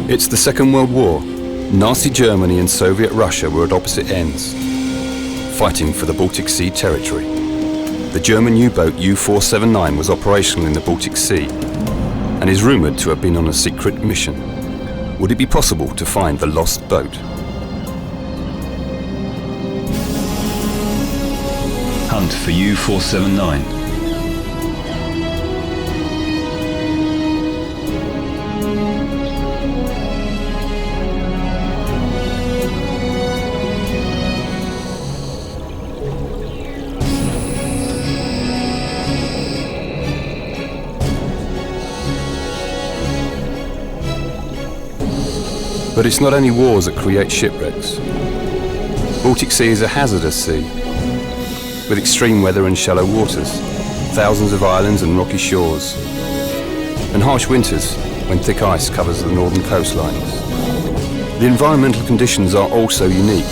It's the Second World War. Nazi Germany and Soviet Russia were at opposite ends, fighting for the Baltic Sea territory. The German U-boat U-479 was operational in the Baltic Sea and is rumoured to have been on a secret mission. Would it be possible to find the lost boat? Hunt for U-479. But it's not only wars that create shipwrecks. Baltic Sea is a hazardous sea, with extreme weather and shallow waters, thousands of islands and rocky shores, and harsh winters when thick ice covers the northern coastlines. The environmental conditions are also unique.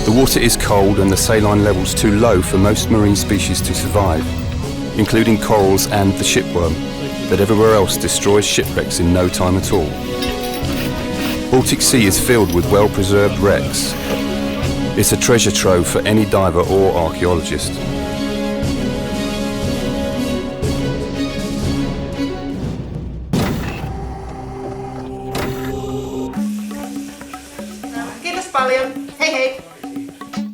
The water is cold and the saline levels too low for most marine species to survive, including corals and the shipworm that everywhere else destroys shipwrecks in no time at all. Baltic Sea is filled with well-preserved wrecks. It's a treasure trove for any diver or archaeologist.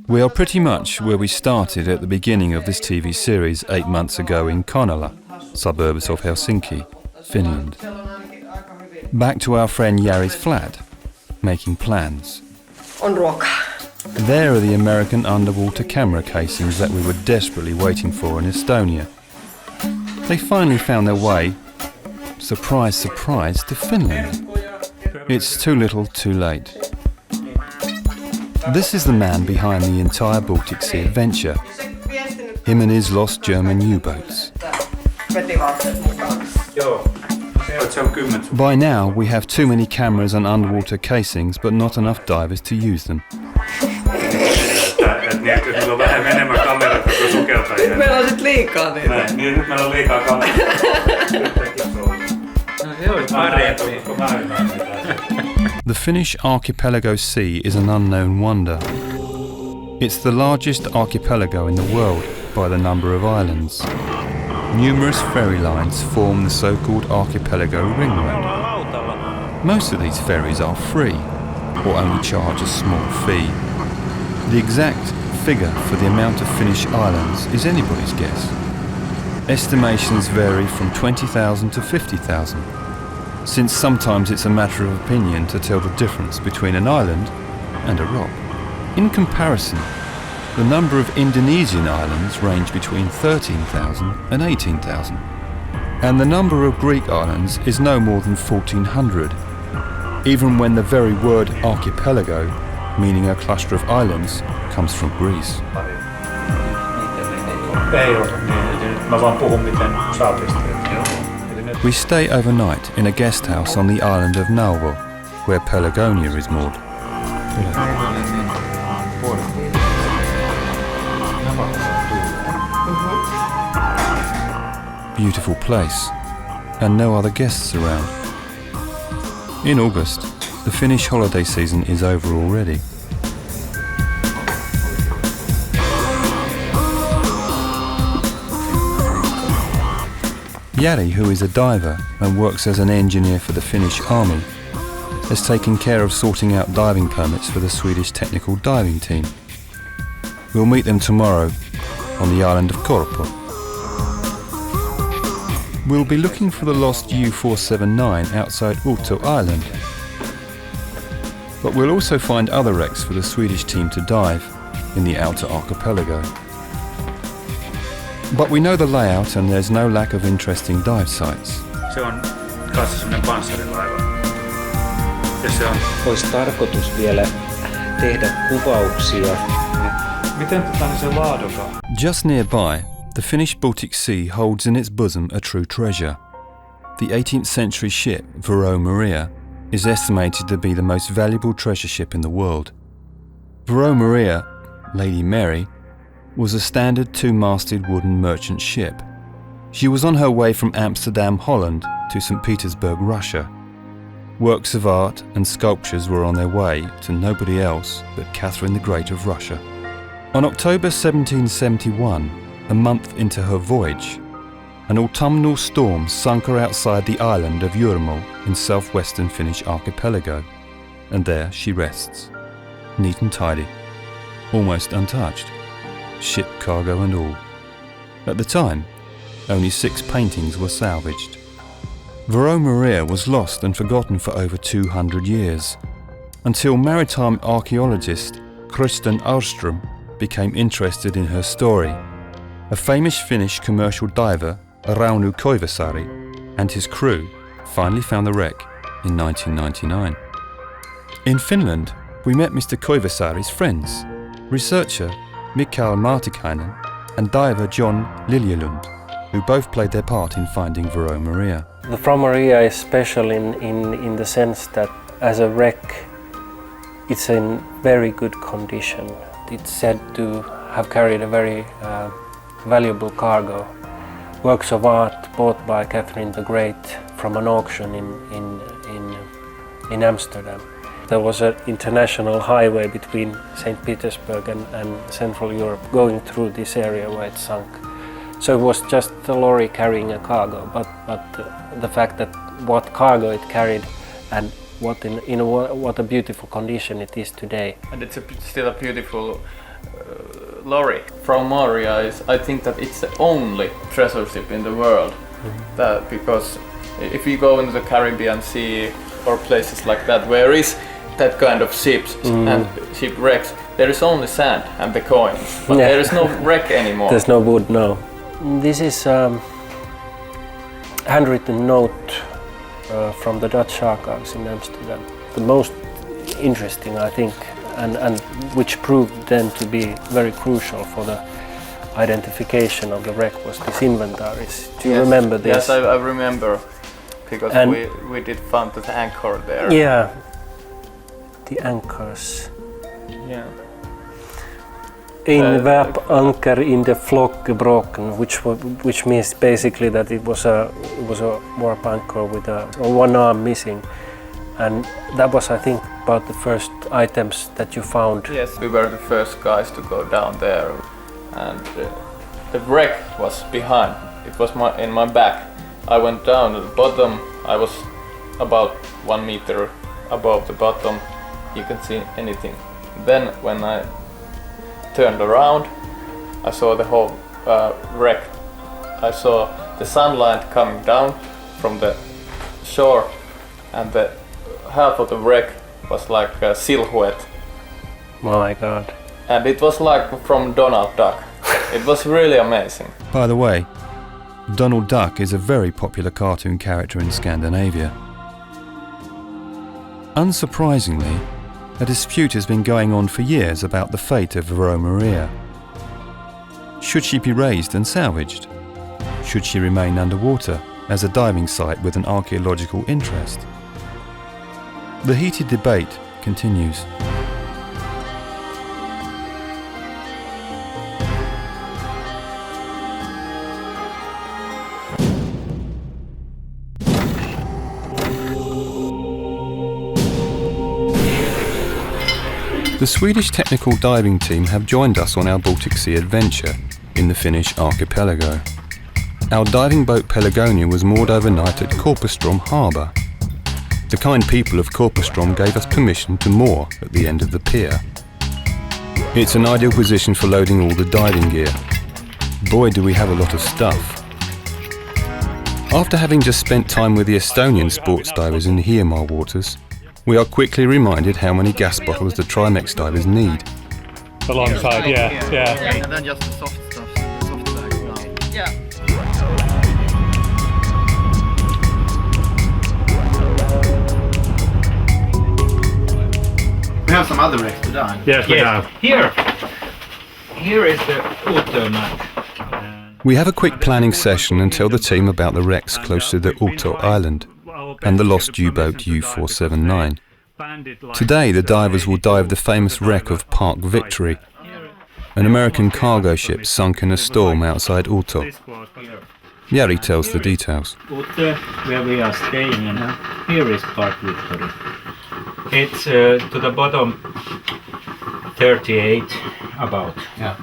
We are pretty much where we started at the beginning of this TV series 8 months ago in Karnala, suburbs of Helsinki, Finland. Back to our friend Jari's flat, making plans. On ruokaa. There are the American underwater camera casings that we were desperately waiting for in Estonia. They finally found their way, surprise, surprise, to Finland. It's too little, too late. This is the man behind the entire Baltic Sea adventure. Him and his lost German U-boats. By now, we have too many cameras and underwater casings, but not enough divers to use them. The Finnish archipelago sea is an unknown wonder. It's the largest archipelago in the world by the number of islands. Numerous ferry lines form the so-called archipelago ring road. Most of these ferries are free, or only charge a small fee. The exact figure for the amount of Finnish islands is anybody's guess. Estimations vary from 20,000 to 50,000, since sometimes it's a matter of opinion to tell the difference between an island and a rock. In comparison, the number of Indonesian islands range between 13,000 and 18,000, and the number of Greek islands is no more than 1,400, even when the very word archipelago, meaning a cluster of islands, comes from Greece. We stay overnight in a guest house on the island of Nauru, where Pelagonia is moored. Beautiful place, and no other guests around. In August, the Finnish holiday season is over already. Jari, who is a diver and works as an engineer for the Finnish army, has taken care of sorting out diving permits for the Swedish technical diving team. We'll meet them tomorrow on the island of Korpo. We'll be looking for the lost U-479 outside Uto Island. But we'll also find other wrecks for the Swedish team to dive in the outer archipelago. But we know the layout and there's no lack of interesting dive sites. Se on kanssa semmoinen panssarilaiva. Ja se on... Olisi tarkoitus vielä tehdä kuvauksia. Miten se laadukaan? Just nearby, the Finnish Baltic Sea holds in its bosom a true treasure. The 18th century ship Vero Maria is estimated to be the most valuable treasure ship in the world. Vero Maria, Lady Mary, was a standard two-masted wooden merchant ship. She was on her way from Amsterdam, Holland to St. Petersburg, Russia. Works of art and sculptures were on their way to nobody else but Catherine the Great of Russia. On October 1771, a month into her voyage, an autumnal storm sunk her outside the island of Jurmo in southwestern Finnish archipelago, and there she rests, neat and tidy, almost untouched, ship cargo and all. At the time, only 6 paintings were salvaged. Vero Maria was lost and forgotten for over 200 years, until maritime archaeologist Kristen Ahlström became interested in her story. A famous Finnish commercial diver, Rauno Koivusaari, and his crew finally found the wreck in 1999. In Finland, we met Mr. Koivusaari's friends, researcher Mikael Martikainen and diver John Liljelund, who both played their part in finding Vero Maria. The Frau Maria is special in the sense that as a wreck, it's in very good condition. It's said to have carried a very valuable cargo. Works of art bought by Catherine the Great from an auction in Amsterdam. There was an international highway between St. Petersburg and Central Europe going through this area where it sunk. So it was just a lorry carrying a cargo, but the fact that what cargo it carried and what a beautiful condition it is today. And it's still a beautiful lorry. Frau Maria I think that it's the only treasure ship in the world. That because if you go into the Caribbean Sea or places like that where is that kind of ships and shipwrecks, there is only sand and the coins, but there is no wreck anymore. There's no wood, no. This is handwritten note from the Dutch archives in Amsterdam. The most interesting, I think, and which proved then to be very crucial for the identification of the wreck was this inventories. Do you remember this? Yes, I remember, because we did find the anchor there. Yeah, the anchors. Yeah. Ein vap anker in the flock gebroken, which means basically that it was a warp anchor with one arm missing, and that was, I think, about the first items that you found. Yes, we were the first guys to go down there, and the wreck was behind. It was in my back. I went down to the bottom. I was about 1 meter above the bottom. You can see anything. Then when I turned around, I saw the whole wreck. I saw the sunlight coming down from the shore, and the half of the wreck was like a silhouette. Oh my God. And it was like from Donald Duck. It was really amazing. By the way, Donald Duck is a very popular cartoon character in Scandinavia. Unsurprisingly, a dispute has been going on for years about the fate of Vero Maria. Should she be raised and salvaged? Should she remain underwater as a diving site with an archaeological interest? The heated debate continues. The Swedish technical diving team have joined us on our Baltic Sea adventure in the Finnish archipelago. Our diving boat Pelagonia was moored overnight at Korpastrom harbour. The kind people of Korpastrom gave us permission to moor at the end of the pier. It's an ideal position for loading all the diving gear. Boy, do we have a lot of stuff. After having just spent time with the Estonian sports divers in the Hiiumaa waters, we are quickly reminded how many gas bottles the Trimex divers need. Alongside, yeah. And then just the soft stuff, the soft bags down. Yeah. We have some other wrecks to dive. Yes, we have. Here is the auto map. We have a quick planning session and tell the team about the wrecks close to the Otto Island and the lost U-boat U-479. Today the divers will dive the famous wreck of Park Victory, an American cargo ship sunk in a storm outside Otto. Jari tells the details. Ute, where we are staying, and here is Park Victory. It's to the bottom 38 about. Yeah.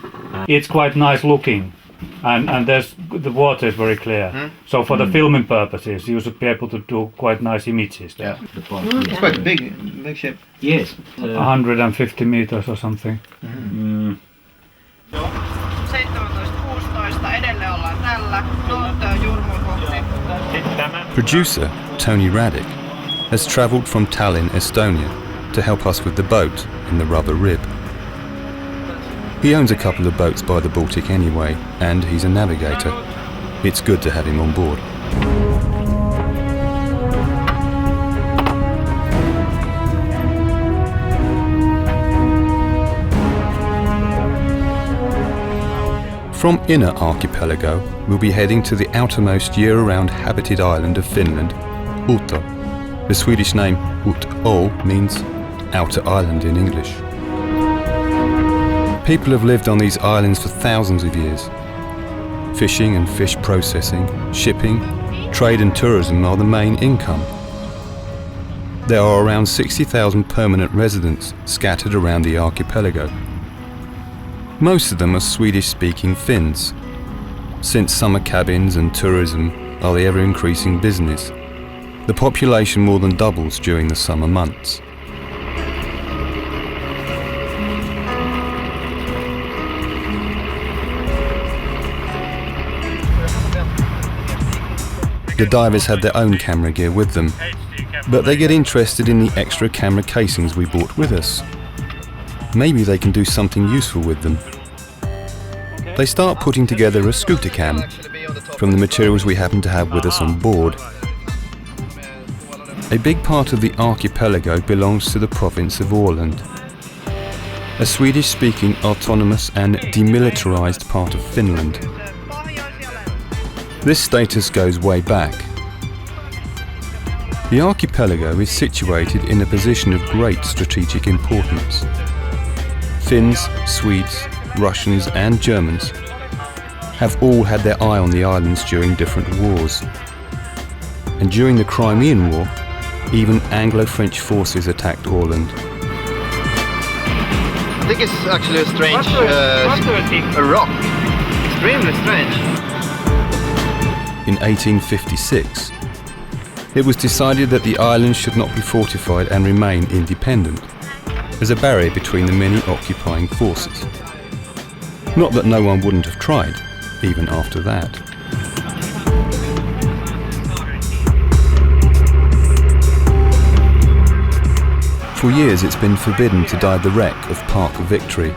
It's quite nice looking, and the water is very clear. So for the filming purposes, you should be able to do quite nice images there. The park. It's quite a big ship. Yes. 150 meters or something. 17.16 edelleen ollaan tällä. Jurmun kohti. Producer Tony Radic has travelled from Tallinn, Estonia to help us with the boat in the rubber rib. He owns a couple of boats by the Baltic anyway, and he's a navigator. It's good to have him on board. From Inner Archipelago, we'll be heading to the outermost year-round habited island of Finland, Uto. The Swedish name Ut-O means outer island in English. People have lived on these islands for thousands of years. Fishing and fish processing, shipping, trade and tourism are the main income. There are around 60,000 permanent residents scattered around the archipelago. Most of them are Swedish-speaking Finns, since summer cabins and tourism are the ever-increasing business. The population more than doubles during the summer months. The divers had their own camera gear with them, but they get interested in the extra camera casings we brought with us. Maybe they can do something useful with them. They start putting together a scooter cam from the materials we happen to have with us on board. A big part of the archipelago belongs to the province of Åland, a Swedish-speaking autonomous and demilitarized part of Finland. This status goes way back. The archipelago is situated in a position of great strategic importance. Finns, Swedes, Russians and Germans have all had their eye on the islands during different wars. And during the Crimean War, even Anglo-French forces attacked Åland. I think it's actually a strange a rock. Extremely strange. In 1856, it was decided that the islands should not be fortified and remain independent, as a barrier between the many occupying forces. Not that no one wouldn't have tried, even after that. For years it's been forbidden to dive the wreck of Park Victory.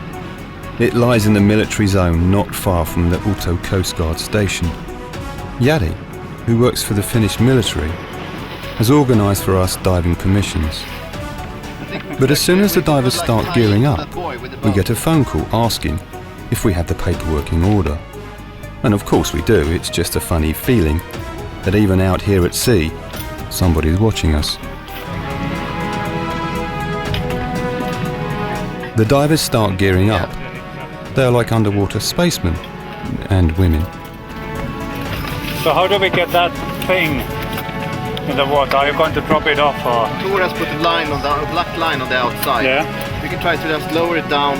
It lies in the military zone not far from the Uto Coast Guard station. Jari, who works for the Finnish military, has organised for us diving permissions. But as soon as the divers start gearing up, we get a phone call asking if we have the paperwork in order. And of course we do, it's just a funny feeling that even out here at sea, somebody's watching us. The divers start gearing up. They're like underwater spacemen and women. So how do we get that thing in the water? Are you going to drop it off or? Tor has put a line on a black line on the outside. Yeah. We can try to just lower it down.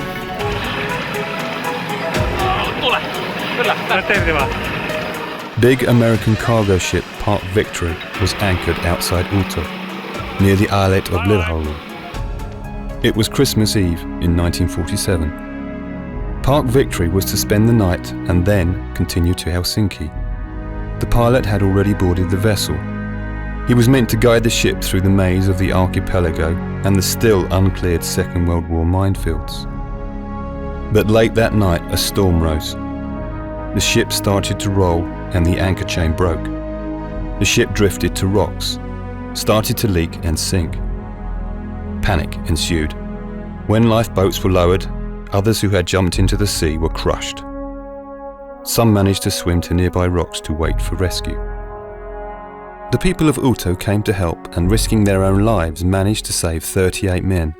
Big American cargo ship Park Victory was anchored outside Uto, near the islet of Lilhaulu. It was Christmas Eve in 1947. Park Victory was to spend the night and then continue to Helsinki. The pilot had already boarded the vessel. He was meant to guide the ship through the maze of the archipelago and the still uncleared Second World War minefields. But late that night, a storm rose. The ship started to roll and the anchor chain broke. The ship drifted to rocks, started to leak and sink. Panic ensued. When lifeboats were lowered, others who had jumped into the sea were crushed. Some managed to swim to nearby rocks to wait for rescue. The people of Uto came to help and, risking their own lives, managed to save 38 men.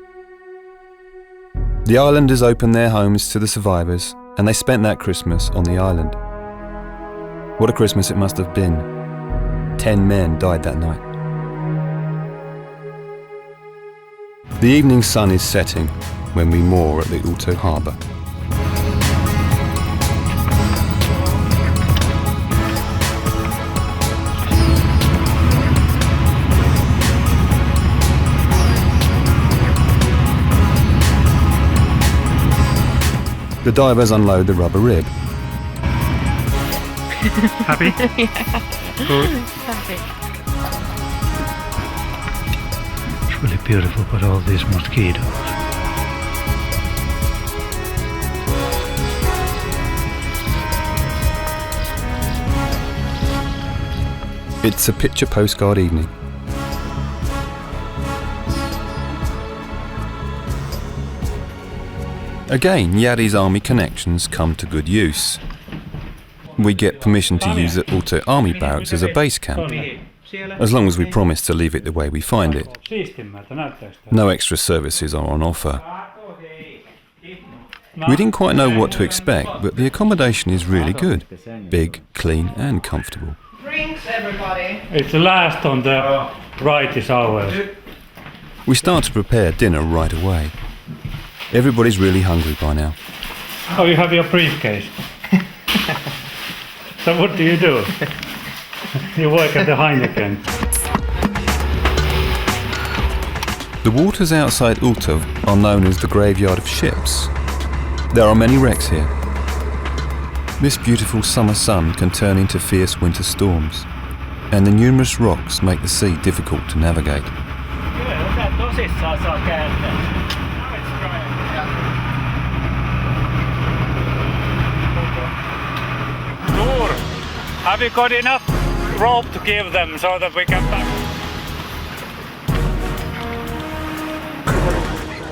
The islanders opened their homes to the survivors and they spent that Christmas on the island. What a Christmas it must have been. 10 men died that night. The evening sun is setting when we moor at the Aalto harbour. The divers unload the rubber rib. Happy? Good. Happy. It's really beautiful, but all these mosquitoes. It's a picture postcard evening. Again, Jari's army connections come to good use. We get permission to use the Aalto army barracks as a base camp, as long as we promise to leave it the way we find it. No extra services are on offer. We didn't quite know what to expect, but the accommodation is really good. Big, clean and comfortable. Drinks, everybody. It's the last on the right is ours. We start to prepare dinner right away. Everybody's really hungry by now. Oh, you have your briefcase. So what do? You work at the Heineken. The waters outside Aalto are known as the graveyard of ships. There are many wrecks here. This beautiful summer sun can turn into fierce winter storms, and the numerous rocks make the sea difficult to navigate. Have you got enough rope to give them so that we can back?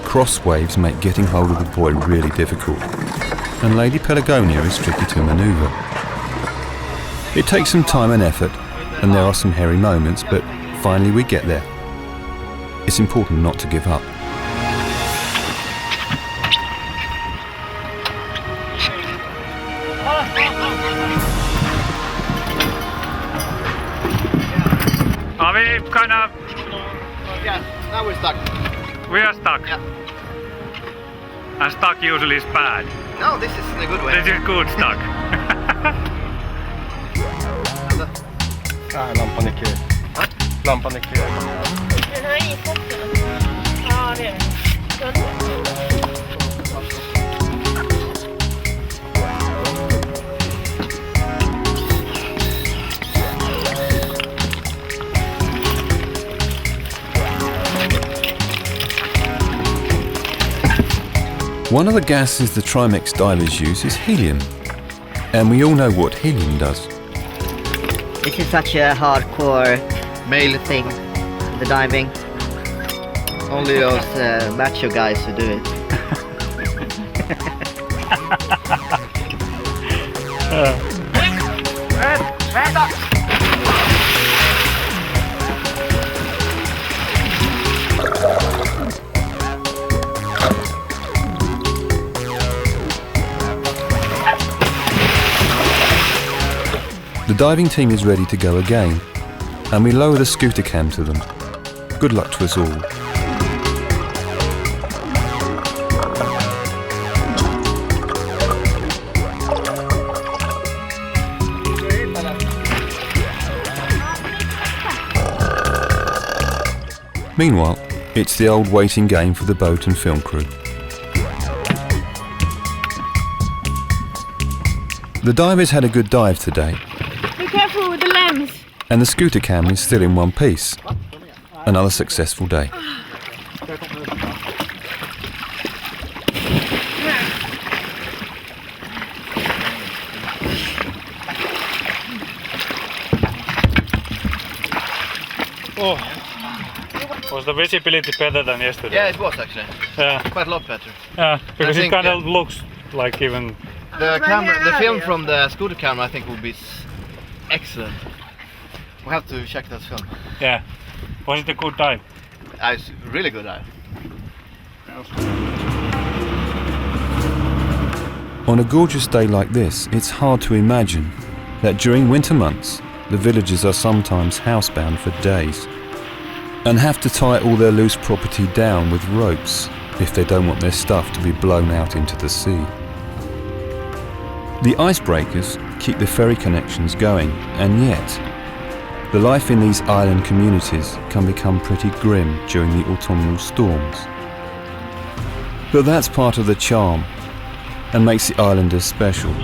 Cross waves make getting hold of the buoy really difficult, and Lady Pelagonia is tricky to manoeuvre. It takes some time and effort, and there are some hairy moments, but finally we get there. It's important not to give up. Are we kind of... Yeah, now we're stuck. We are stuck? Yeah. And stuck usually is bad. No, this is in a good way. This is good stuck. Lampan är kul. Lampan är kul. Den har i potten. Ja, det är det. One of the gases the Trimex divers use is helium, and we all know what helium does. This is such a hardcore male thing, the diving. Only those macho guys who do it. The diving team is ready to go again, and we lower the scooter cam to them. Good luck to us all. Meanwhile, it's the old waiting game for the boat and film crew. The divers had a good dive today. Be careful with the lens. And the scooter cam is still in one piece. Another successful day. Oh. Was the visibility better than yesterday? Yeah, it was actually. Yeah. Quite a lot better. Yeah, because it kind of looks like even... The camera, the film from the scooter camera I think will be excellent. We'll have to check that film. Yeah. Was it a good dive? It's a really good dive. On a gorgeous day like this, it's hard to imagine that during winter months, the villagers are sometimes housebound for days and have to tie all their loose property down with ropes if they don't want their stuff to be blown out into the sea. The icebreakers keep the ferry connections going, and yet the life in these island communities can become pretty grim during the autumnal storms. But that's part of the charm and makes the islanders special.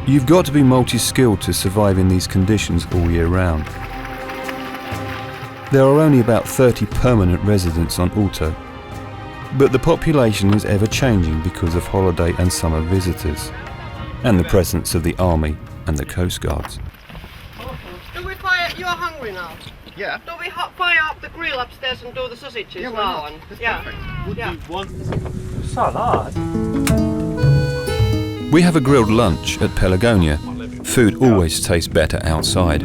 You've got to be multi-skilled to survive in these conditions all year round. There are only about 30 permanent residents on Uto, but the population is ever changing because of holiday and summer visitors, and the presence of the army and the coast guards. Do we fire? You are hungry now. Yeah. Do we fire up the grill upstairs and do the sausages now? Salad. We have a grilled lunch at Pelagonia. Food always tastes better outside.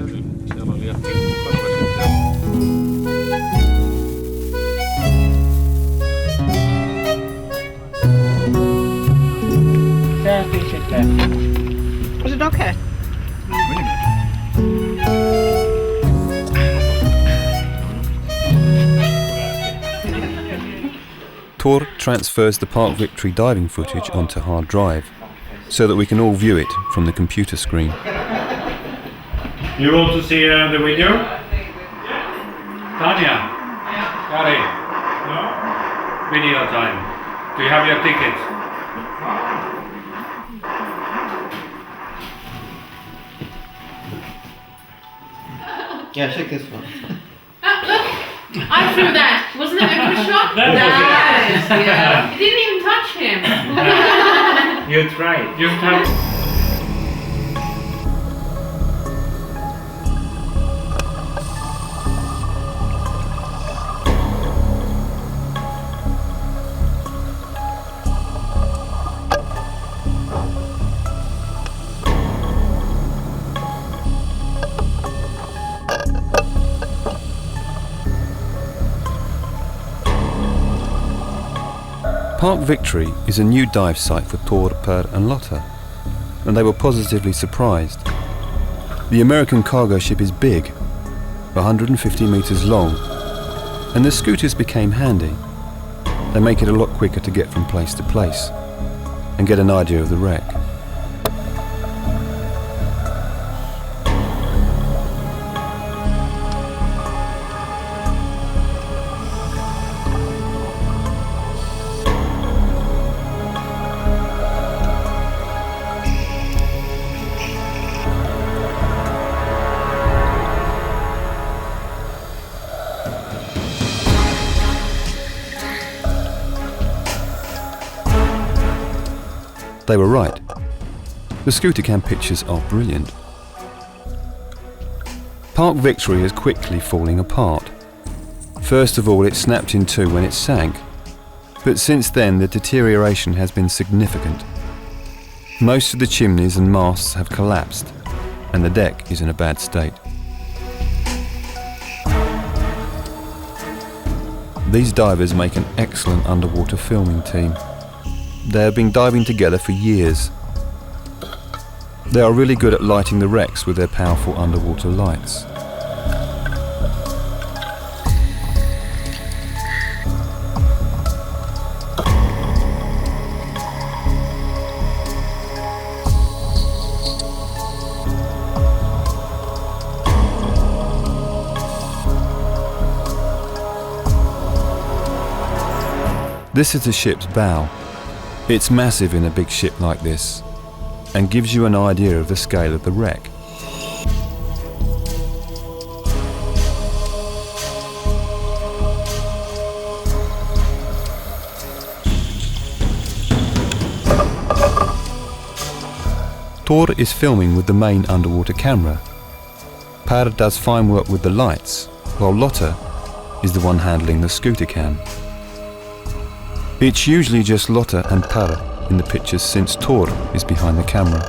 Was it okay? Tor transfers the Park Victory diving footage onto hard drive, so that we can all view it from the computer screen. You want to see the video? Tanya? Gary? No? Video time. Do you have your tickets? Yeah, check this one. I threw that. Wasn't it a good shot? That was yeah. You didn't even touch him. You tried. You have. Park Victory is a new dive site for Tor, Per and Lotta, and they were positively surprised. The American cargo ship is big, 150 meters long, and the scooters became handy. They make it a lot quicker to get from place to place and get an idea of the wreck. They were right. The scooter cam pictures are brilliant. Park Victory is quickly falling apart. First of all, it snapped in two when it sank, but since then the deterioration has been significant. Most of the chimneys and masts have collapsed, and the deck is in a bad state. These divers make an excellent underwater filming team. They have been diving together for years. They are really good at lighting the wrecks with their powerful underwater lights. This is the ship's bow. It's massive in a big ship like this, and gives you an idea of the scale of the wreck. Tor is filming with the main underwater camera. Per does fine work with the lights, while Lotta is the one handling the scooter cam. It's usually just Lotta and Per in the pictures since Tor is behind the camera.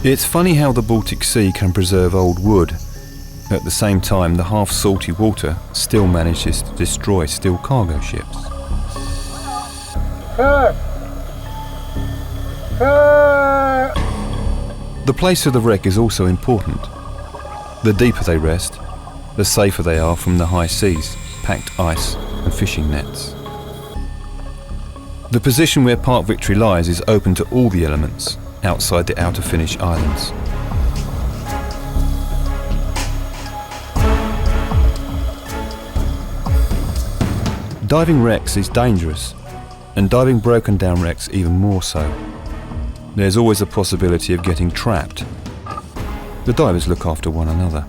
It's funny how the Baltic Sea can preserve old wood. At the same time, the half-salty water still manages to destroy steel cargo ships. The place of the wreck is also important. The deeper they rest, the safer they are from the high seas, packed ice and fishing nets. The position where Park Victory lies is open to all the elements outside the outer Finnish islands. Diving wrecks is dangerous, and diving broken down wrecks even more so. There's always a possibility of getting trapped. The divers look after one another.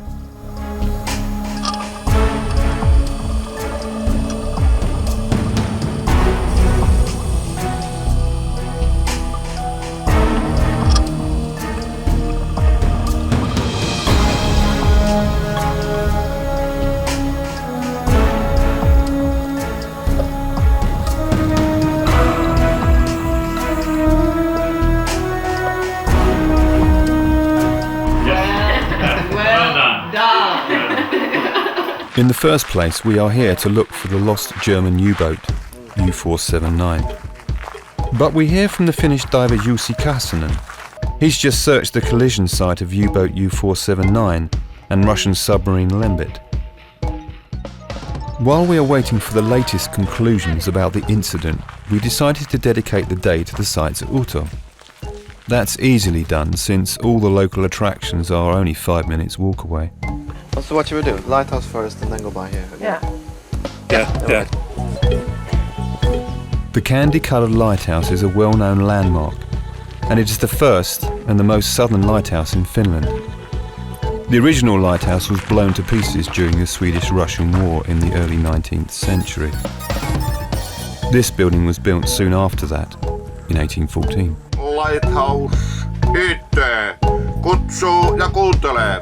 In the first place, we are here to look for the lost German U-boat, U-479. But we hear from the Finnish diver Jussi Kassanen. He's just searched the collision site of U-boat U-479 and Russian submarine Lembit. While we are waiting for the latest conclusions about the incident, we decided to dedicate the day to the sites at Uto. That's easily done since all the local attractions are only 5 minutes walk away. So what should we do? Lighthouse first and then go by here? Yeah. Yeah. The candy-coloured lighthouse is a well-known landmark, and it is the first and the most southern lighthouse in Finland. The original lighthouse was blown to pieces during the Swedish-Russian War in the early 19th century. This building was built soon after that, in 1814. Lighthouse yhteen, kutsuu ja kuuntelee.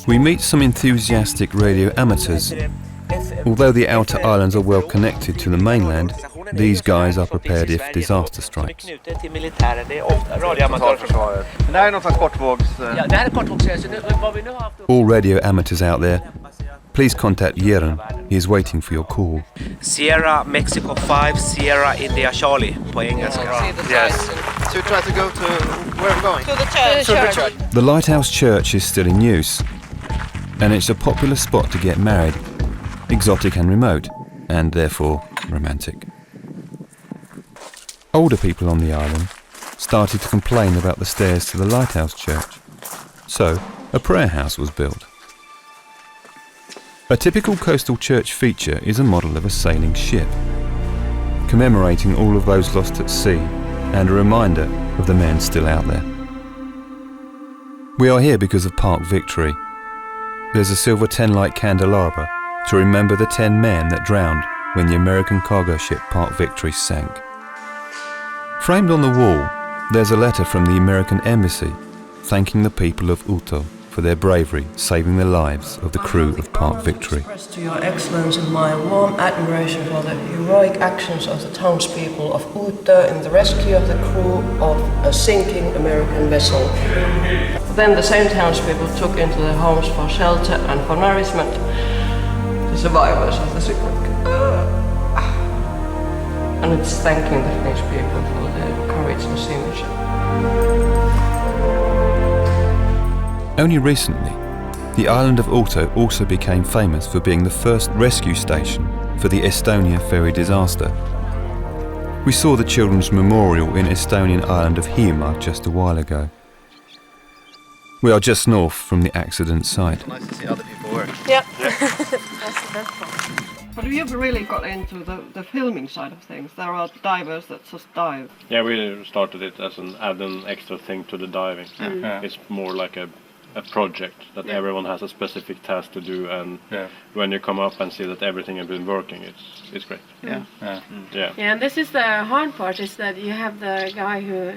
We meet some enthusiastic radio amateurs. Although the outer islands are well connected to the mainland, these guys are prepared if disaster strikes. All radio amateurs out there, please contact Jeren. He is waiting for your call. Sierra Mexico 5, Sierra India Charlie på engelska. Yes. So we try to go to where we're going? To the church. The lighthouse church is still in use, and it's a popular spot to get married, exotic and remote, and therefore romantic. Older people on the island started to complain about the stairs to the lighthouse church, so a prayer house was built. A typical coastal church feature is a model of a sailing ship, commemorating all of those lost at sea and a reminder of the men still out there. We are here because of Park Victory. There's a silver 10-light candelabra to remember the 10 men that drowned when the American cargo ship Park Victory sank. Framed on the wall, there's a letter from the American embassy thanking the people of Uto for their bravery saving the lives of the crew of Park Victory. Express to Your Excellency my warm admiration for the heroic actions of the townspeople of Uto in the rescue of the crew of a sinking American vessel. Then the same townspeople took into their homes for shelter and for nourishment the survivors of the shipwreck. And it's thanking the Finnish people for their courage and seamanship. Only recently, the island of Uto also became famous for being the first rescue station for the Estonia ferry disaster. We saw the children's memorial in Estonian island of Hiiumaa just a while ago. We are just north from the accident site. It's nice to see other people work. Yeah. That's the best part. But you've really got into the filming side of things. There are divers that just dive. Yeah, we started it as an extra thing to the diving. Yeah. It's more like a project that everyone has a specific task to do, and when you come up and see that everything has been working, it's great. Yeah. Yeah, and this is the hard part, is that you have the guy who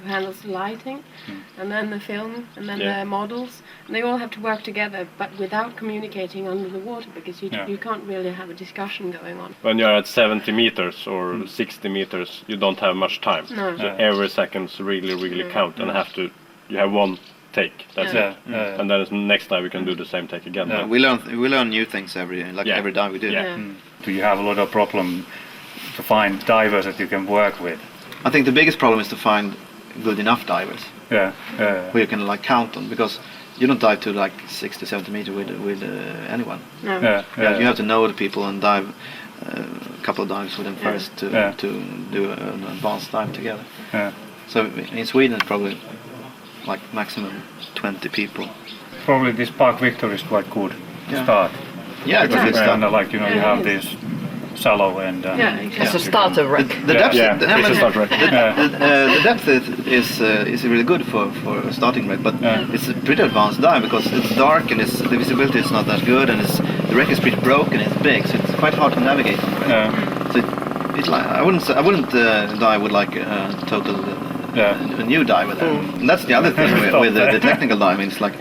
who handles the lighting, and then the film, and then the models, and they all have to work together, but without communicating under the water, because you can't really have a discussion going on. When you're at 70 meters or 60 meters, you don't have much time. No. So every second's really count, and you have one take. That's it. And then next time we can do the same take again. Yeah. We learn new things every dive we do. Do you have a lot of problem to find divers that you can work with? I think the biggest problem is to find good enough divers. Who you can like count on, because you don't dive to like 60, 70 meters with anyone. No. You have to know the people and dive a couple of dives with them first to do an advanced dive together. So in Sweden it's probably like maximum 20 people. Probably this Park Victor is quite good to start. Yeah, it's a good start. Like you have this shallow end. It's a starter wreck. The depth, it's a starter wreck. The depth is really good for a starting wreck, but it's a pretty advanced dive because it's dark and the visibility is not that good, and the wreck is pretty broken. It's big, so it's quite hard to navigate on the wreck. So it's like I wouldn't dive with like a total a new diver there. And that's the other thing with the technical diving. It's like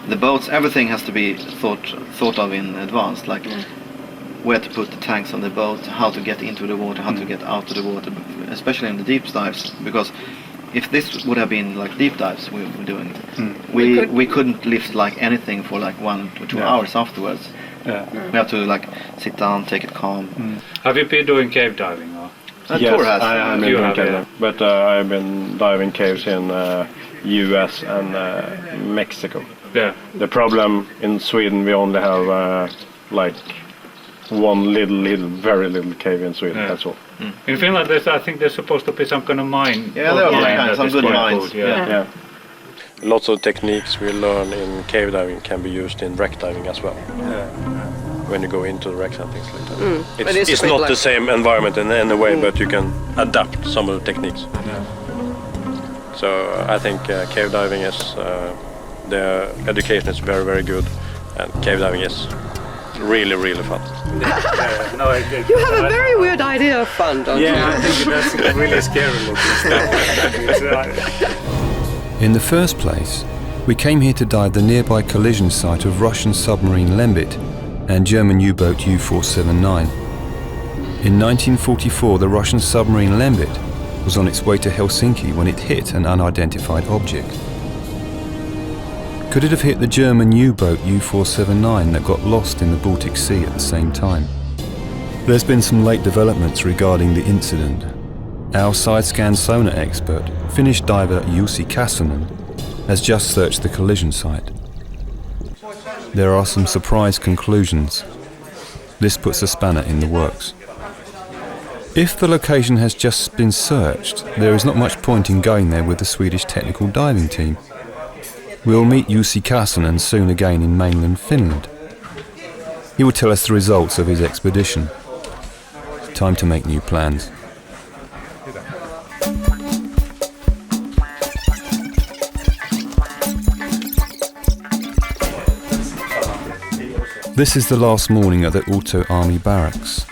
the boats, everything has to be thought of in advance, like where to put the tanks on the boat, how to get into the water, how to get out of the water, especially in the deep dives, because if this would have been like deep dives we were doing, we couldn't lift like anything for like 1 or 2 hours afterwards. We have to like sit down, take it calm. Have you been doing cave diving? Or? Yes, I have been doing cave diving, but I've been diving caves in US and Mexico. The problem in Sweden, we only have like one very little cave in Sweden. That's all. In Finland, I think there's supposed to be some kind of mine. Yeah, there are some good mines. Lots of techniques we learn in cave diving can be used in wreck diving as well. When you go into the wrecks and things like that. It's not the same environment in any way, but you can adapt some of the techniques. So I think cave diving is the education is very good, and cave diving is really fun. You have a very weird idea of fun, don't you? Yeah, I think that's really scary looking stuff. In the first place, we came here to dive the nearby collision site of Russian submarine Lembit and German U-boat U-479. In 1944, the Russian submarine Lembit was on its way to Helsinki when it hit an unidentified object. Could it have hit the German U-boat U-479 that got lost in the Baltic Sea at the same time? There's been some late developments regarding the incident. Our side-scan sonar expert, Finnish diver Jussi Kassonen, has just searched the collision site. There are some surprise conclusions. This puts a spanner in the works. If the location has just been searched, there is not much point in going there with the Swedish technical diving team. We'll meet Jussi Kassonen soon again in mainland Finland. He will tell us the results of his expedition. Time to make new plans. This is the last morning at the Auto Army barracks.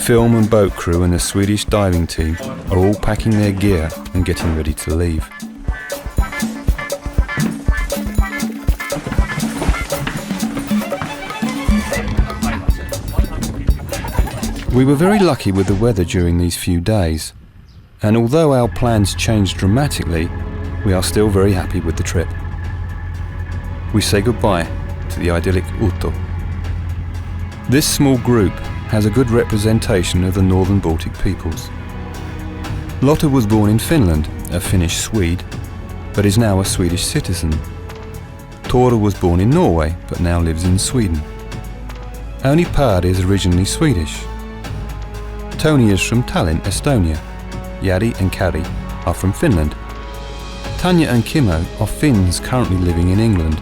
Film and boat crew and the Swedish diving team are all packing their gear and getting ready to leave. We were very lucky with the weather during these few days, and although our plans changed dramatically, we are still very happy with the trip. We say goodbye to the idyllic Uto. This small group has a good representation of the northern Baltic peoples. Lotta was born in Finland, a Finnish Swede, but is now a Swedish citizen. Tora was born in Norway, but now lives in Sweden. Only Pär is originally Swedish. Tony is from Tallinn, Estonia. Jari and Kari are from Finland. Tanya and Kimmo are Finns currently living in England.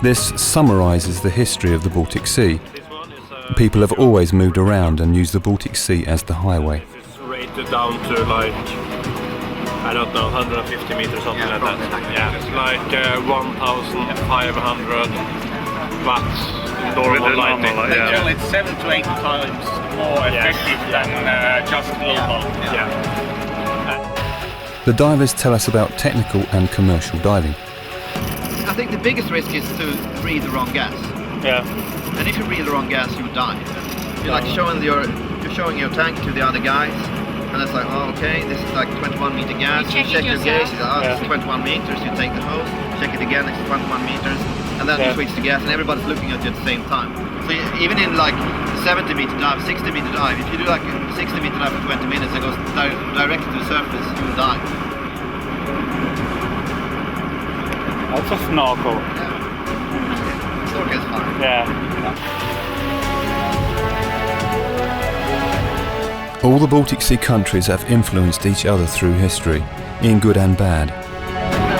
This summarises the history of the Baltic Sea. People have always moved around and used the Baltic Sea as the highway. It's rated down to like, I don't know, 150 meters, something like that. Yeah, it's like 1,500 watts normal lighting. Actually, it's 7 to 8 times more effective than just global. The divers tell us about technical and commercial diving. I think the biggest risk is to breathe the wrong gas. Yeah. And if you breathe the wrong gas, you die. You're like showing your tank to the other guys, and it's like, oh, okay, this is like 21 meter gas. You check your gauge, it's 21 meters. You take the hose, check it again, it's 21 meters, and then you switch the gas, and everybody's looking at you at the same time. So even in like 70 meter dive, 60 meter dive, if you do like a 60 meter dive for 20 minutes and goes directly to the surface, you will die. That's a snorkel. Yeah. Snorkel is fine. Yeah. All the Baltic Sea countries have influenced each other through history, in good and bad.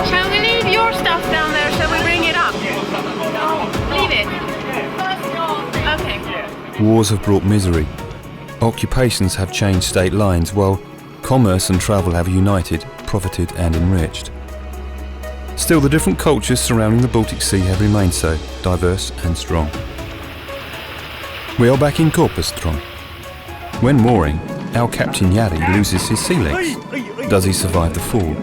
Shall we leave your stuff down there? Shall we bring it up? Leave it. Okay. Wars have brought misery. Occupations have changed state lines, while commerce and travel have united, profited and enriched. Still, the different cultures surrounding the Baltic Sea have remained so diverse and strong. We are back in Korpastrom. When mooring, our captain Jari loses his sea legs. Does he survive the fall?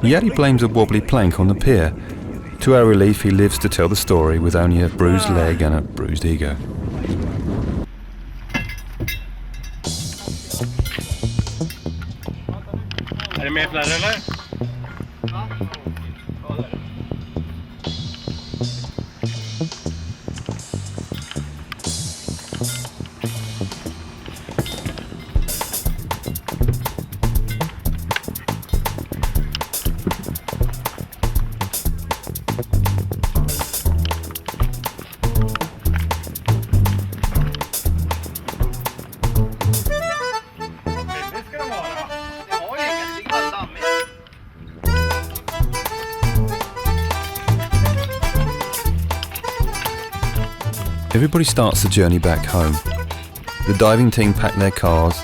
Jari blames a wobbly plank on the pier. To our relief, he lives to tell the story with only a bruised leg and a bruised ego. Är det mer fler eller? Everybody starts the journey back home. The diving team pack their cars,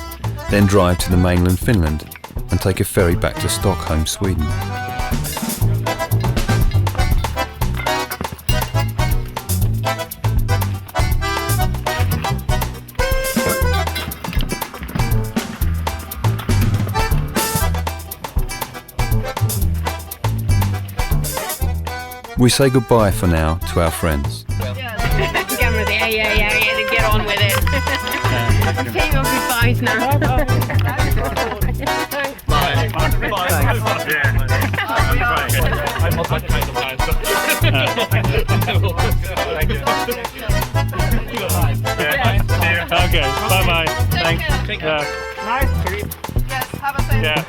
then drive to the mainland Finland and take a ferry back to Stockholm, Sweden. We say goodbye for now to our friends. Get on with it. Say your goodbyes now. Okay, bye-bye. Thanks. Nice trip. Yes, have a safe. Yeah.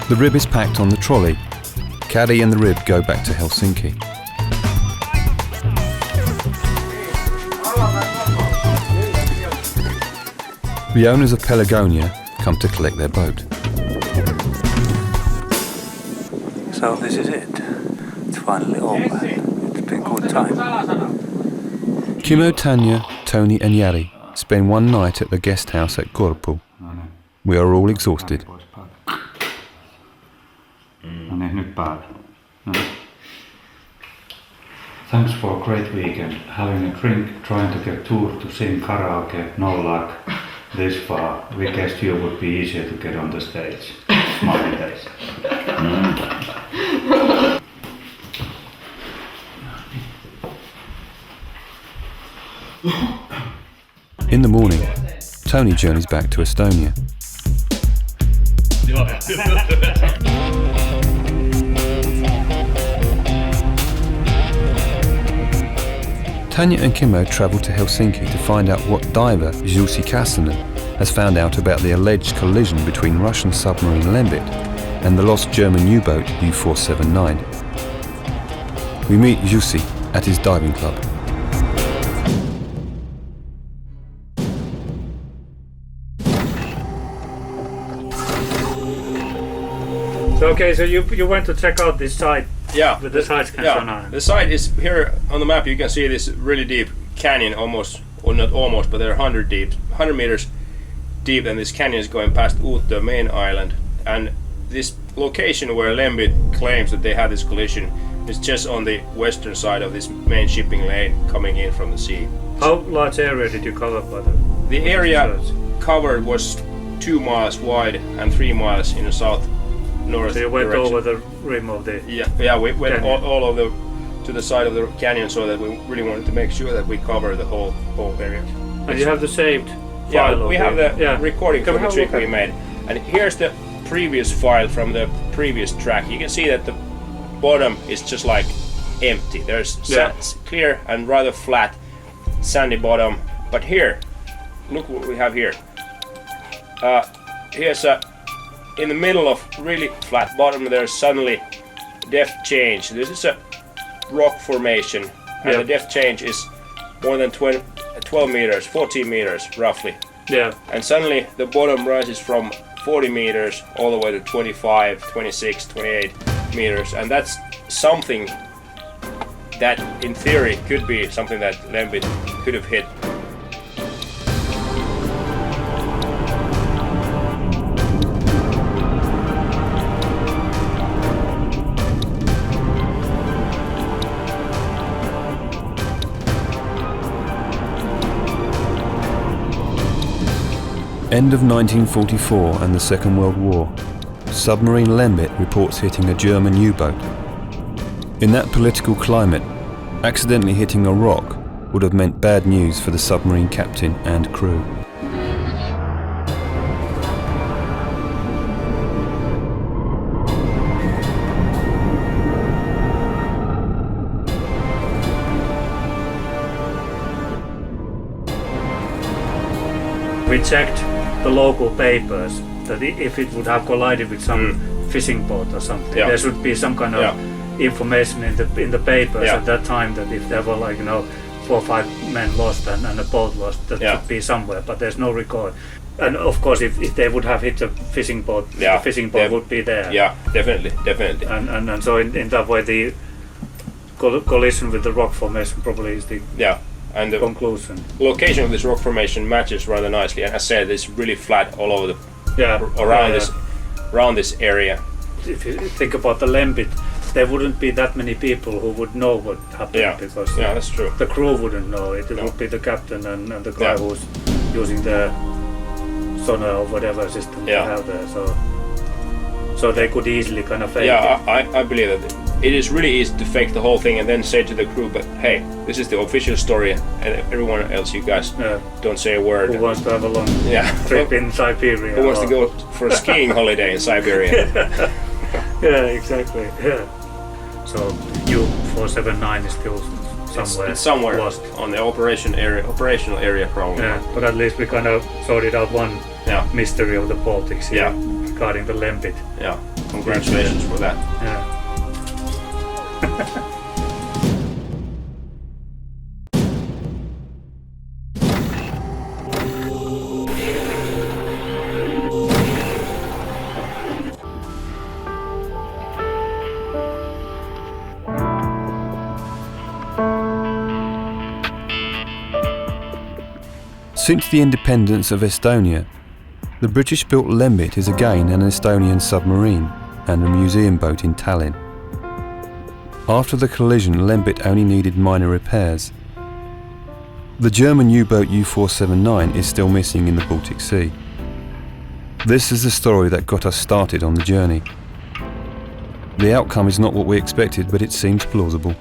The rib is packed on the trolley. Caddy and the rib go back to Helsinki. The owners of Pelagonia come to collect their boat. So this is it. It's finally over. It's been a good time. Kimmo, Tanya, Tony and Jari spend one night at the guest house at Korpu. We are all exhausted. Thanks for a great weekend. Having a drink, trying to get tour to sing karaoke, no luck. This far, we guessed you would be easier to get on the stage. Smiley face. In the morning, Tony journeys back to Estonia. Tanya and Kimmo travel to Helsinki to find out what diver Jussi Kassanen has found out about the alleged collision between Russian submarine Lembit and the lost German U-boat U-479. We meet Jussi at his diving club. Okay, so you went to check out this site. Yeah, with the side scans on. The site is here on the map. You can see this really deep canyon, almost, or not almost, but they're 100 meters deep, and this canyon is going past the main island. And this location where Lembit claims that they had this collision is just on the western side of this main shipping lane coming in from the sea. How large area did you cover by the area covered was 2 miles wide and 3 miles in the south-north So you went direction. over the rim of the... Yeah, we went all of the to the side of the canyon, so that we really wanted to make sure that we cover the whole area. And you have the saved file? Yeah, we have the recording from the trip we made. And here's the previous file from the previous track. You can see that the bottom is just like empty. There's clear and rather flat sandy bottom. But here, look what we have here. Here's in the middle of really flat bottom, there's suddenly depth change. This is a rock formation, and the depth change is more than 12 meters, 14 meters roughly. Yeah. And suddenly the bottom rises from 40 meters all the way to 25, 26, 28 meters, and that's something that in theory could be something that Lembit could have hit. End of 1944 and the Second World War. Submarine Lembit reports hitting a German U-boat. In that political climate, accidentally hitting a rock would have meant bad news for the submarine captain and crew. We checked the local papers that if it would have collided with some fishing boat or something, there should be some kind of information in the papers at that time that if there were 4 or 5 men lost and a boat lost, that should be somewhere, but there's no record. And of course, if they would have hit a fishing boat, the fishing boat would be there. Yeah, definitely. And so in that way, the collision with the rock formation probably is the and the conclusion. Location of this rock formation matches rather nicely, and as I said, it's really flat all over around this area. If you think about the Lembit, there wouldn't be that many people who would know what happened because that's true. The crew wouldn't know it. It would be the captain and the guy who's using the sonar or whatever system they have there. So they could easily kind of fake it. I believe that it is really easy to fake the whole thing and then say to the crew, but hey, this is the official story, and everyone else, you guys don't say a word. Who wants to have a long trip in Siberia? Who wants to go for a skiing holiday in Siberia? Exactly. Yeah. So U-479 is still somewhere. It's somewhere lost on the operational area probably. Yeah, but at least we kind of sorted out one mystery of the Baltics here regarding the Lembit. Yeah. Congratulations for that. Yeah. Since the independence of Estonia, the British-built Lembit is again an Estonian submarine and a museum boat in Tallinn. After the collision, Lembit only needed minor repairs. The German U-boat U-479 is still missing in the Baltic Sea. This is the story that got us started on the journey. The outcome is not what we expected, but it seems plausible.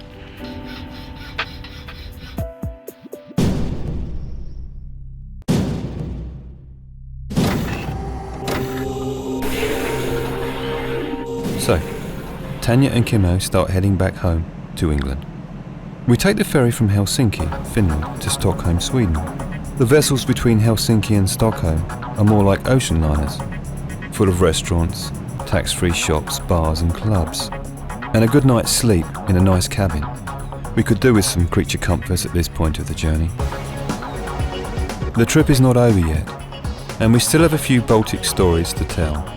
So, Tanya and Kimmo start heading back home to England. We take the ferry from Helsinki, Finland, to Stockholm, Sweden. The vessels between Helsinki and Stockholm are more like ocean liners, full of restaurants, tax-free shops, bars and clubs, and a good night's sleep in a nice cabin. We could do with some creature comforts at this point of the journey. The trip is not over yet, and we still have a few Baltic stories to tell.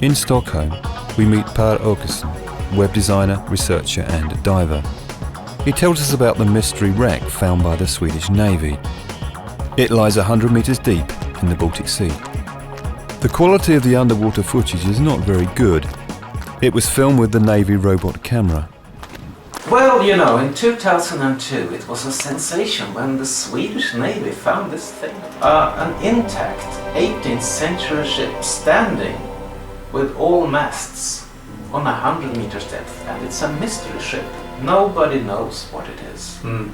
In Stockholm, we meet Per Åkesson, web designer, researcher and diver. He tells us about the mystery wreck found by the Swedish Navy. It lies 100 meters deep in the Baltic Sea. The quality of the underwater footage is not very good. It was filmed with the Navy robot camera. Well, you know, in 2002 it was a sensation when the Swedish Navy found this thing. An intact 18th century ship standing with all masts on 100 meters depth, and it's a mystery ship. Nobody knows what it is. And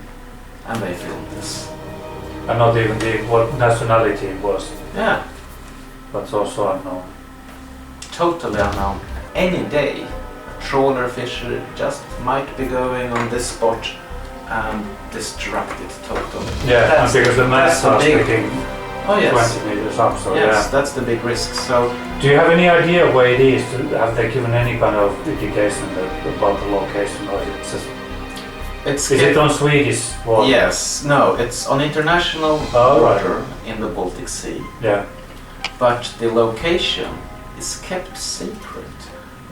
they filmed this. And not even what nationality it was. Yeah. That's also unknown. Totally unknown. Any day, a trawler fisher just might be going on this spot and destruct it totally. Yeah, and because the masts are sticking 20 meters up, so yes, that's the big risk. So, do you have any idea where it is? Have they given any kind of indication about the location, or is it on Swedish water? Yes, no, it's on international water in the Baltic Sea. Yeah. But the location is kept secret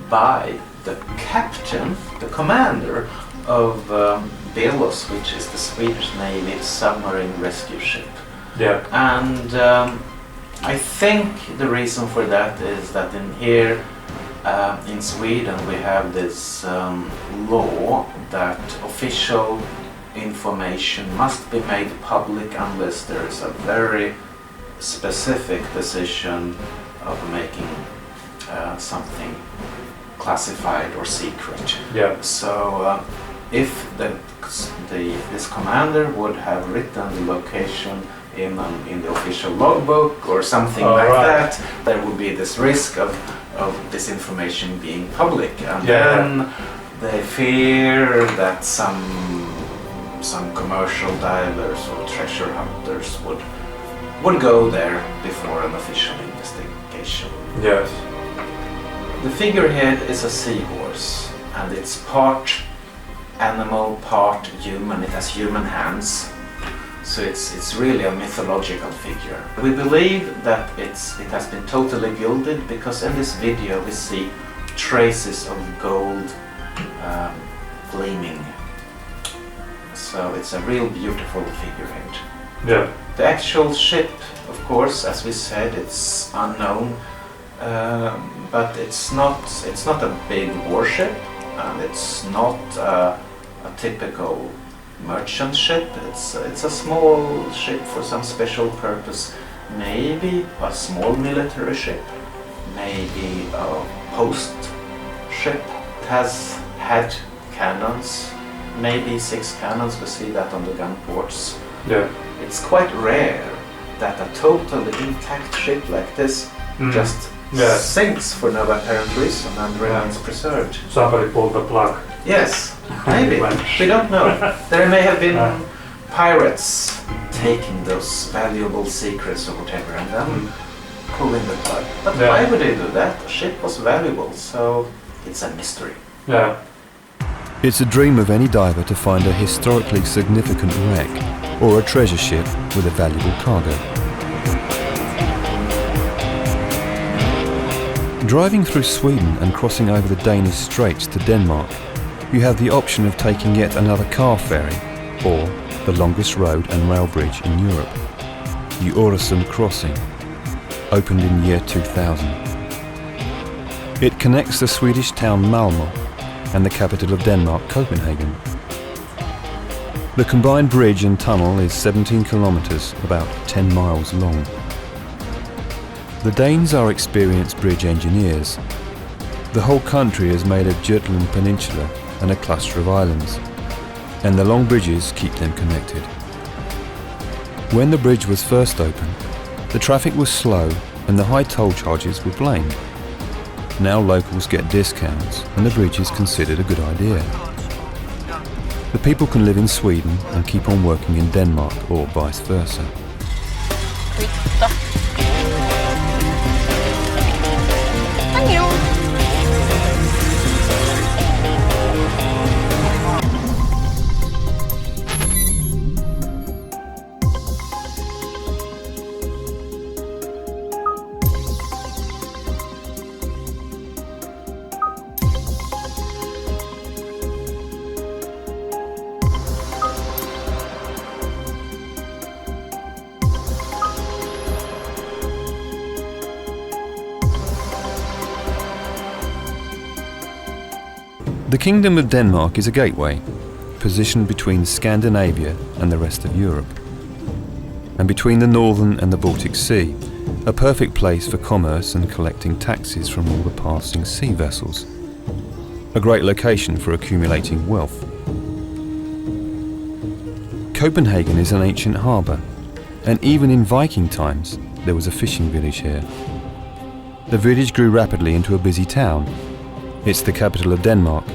by the captain, the commander of Belos, which is the Swedish Navy submarine rescue ship. Yeah. And I think the reason for that is that in Sweden we have this law that official information must be made public unless there is a very specific decision of making something classified or secret. Yeah. So if this commander would have written the location in the official logbook or something that, there would be this risk of this information being public, and then they fear that some commercial divers or treasure hunters would go there before an official investigation. Yes. The figurehead is a seahorse, and it's part animal, part human. It has human hands. So it's really a mythological figure. We believe that it has been totally gilded because in this video we see traces of gold gleaming. So it's a real beautiful figurehead. Yeah. The actual ship, of course, as we said, it's unknown, but it's not a big warship, and it's not a typical merchant ship. It's a small ship for some special purpose. Maybe a small military ship, maybe a post ship. It has had cannons, maybe 6 cannons. We see that on the gun ports. Yeah. It's quite rare that a totally intact ship like this just sinks for no apparent reason and remains preserved. Somebody pulled the plug. Yes, maybe. We don't know. There may have been pirates taking those valuable secrets or whatever and then pulling the plug. But why would they do that? The ship was valuable, so it's a mystery. Yeah. It's a dream of any diver to find a historically significant wreck or a treasure ship with a valuable cargo. Driving through Sweden and crossing over the Danish Straits to Denmark, you have the option of taking yet another car ferry, or the longest road and rail bridge in Europe, the Øresund Crossing, opened in year 2000. It connects the Swedish town Malmö and the capital of Denmark, Copenhagen. The combined bridge and tunnel is 17 kilometers, about 10 miles long. The Danes are experienced bridge engineers. The whole country is made of Jutland Peninsula and a cluster of islands, and the long bridges keep them connected. When the bridge was first opened, the traffic was slow and the high toll charges were blamed. Now locals get discounts and the bridge is considered a good idea. The people can live in Sweden and keep on working in Denmark or vice versa. totta. Thank you. The Kingdom of Denmark is a gateway, positioned between Scandinavia and the rest of Europe, and between the Northern and the Baltic Sea, a perfect place for commerce and collecting taxes from all the passing sea vessels. A great location for accumulating wealth. Copenhagen is an ancient harbour, and even in Viking times there was a fishing village here. The village grew rapidly into a busy town. It's the capital of Denmark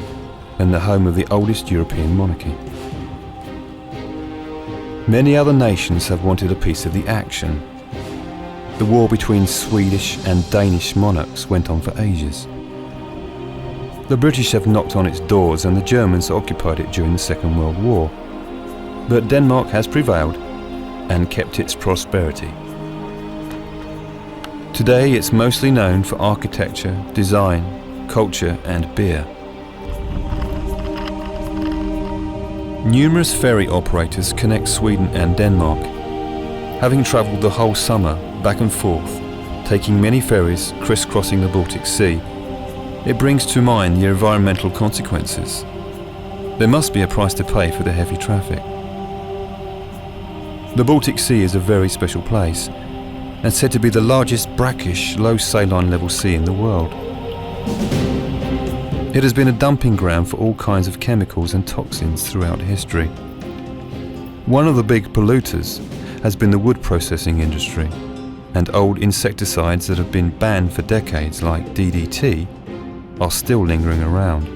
and the home of the oldest European monarchy. Many other nations have wanted a piece of the action. The war between Swedish and Danish monarchs went on for ages. The British have knocked on its doors and the Germans occupied it during the Second World War. But Denmark has prevailed and kept its prosperity. Today it's mostly known for architecture, design, culture and beer. Numerous ferry operators connect Sweden and Denmark. Having travelled the whole summer back and forth, taking many ferries crisscrossing the Baltic Sea, it brings to mind the environmental consequences. There must be a price to pay for the heavy traffic. The Baltic Sea is a very special place and said to be the largest brackish, low saline level sea in the world. It has been a dumping ground for all kinds of chemicals and toxins throughout history. One of the big polluters has been the wood processing industry, and old insecticides that have been banned for decades, like DDT, are still lingering around.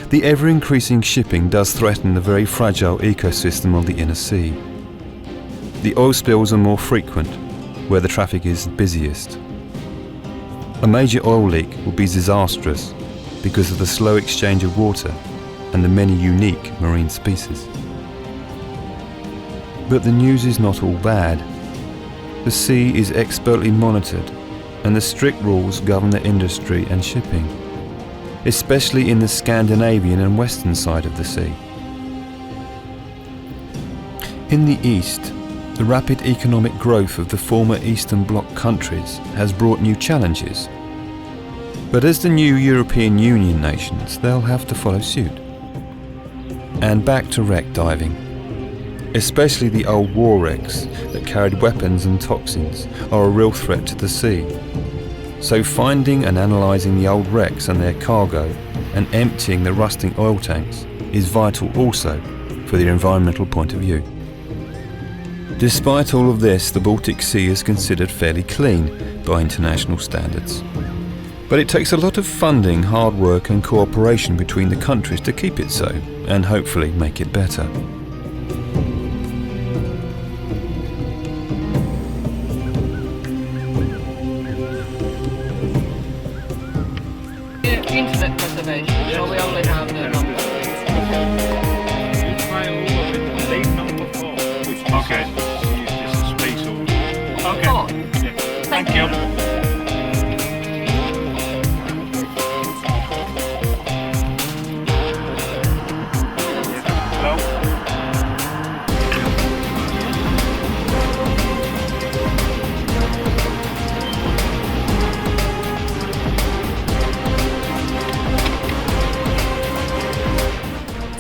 The ever-increasing shipping does threaten the very fragile ecosystem of the inner sea. The oil spills are more frequent where the traffic is busiest. A major oil leak will be disastrous because of the slow exchange of water and the many unique marine species. But the news is not all bad. The sea is expertly monitored and the strict rules govern the industry and shipping, especially in the Scandinavian and western side of the sea. In the east, the rapid economic growth of the former Eastern Bloc countries has brought new challenges. But as the new European Union nations, they'll have to follow suit. And back to wreck diving. Especially the old war wrecks that carried weapons and toxins are a real threat to the sea. So finding and analysing the old wrecks and their cargo and emptying the rusting oil tanks is vital also for the environmental point of view. Despite all of this, the Baltic Sea is considered fairly clean by international standards. But it takes a lot of funding, hard work and cooperation between the countries to keep it so, and hopefully make it better. Internet preservation, so we only have the number. Okay. This is space. Okay. Thank you.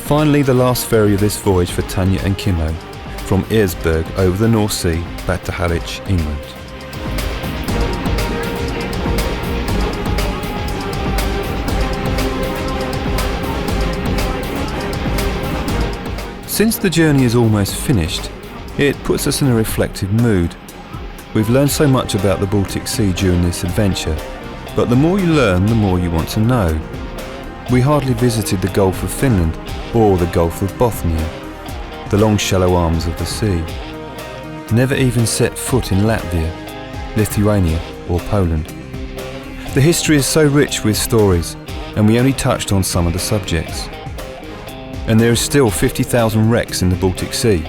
Finally, the last ferry of this voyage for Tanya and Kimmo, from Eresburg over the North Sea back to Harwich, England. Since the journey is almost finished, it puts us in a reflective mood. We've learned so much about the Baltic Sea during this adventure, but the more you learn, the more you want to know. We hardly visited the Gulf of Finland or the Gulf of Bothnia, the long shallow arms of the sea. never even set foot in Latvia, Lithuania or Poland. The history is so rich with stories, and we only touched on some of the subjects. And there is still 50,000 wrecks in the Baltic Sea,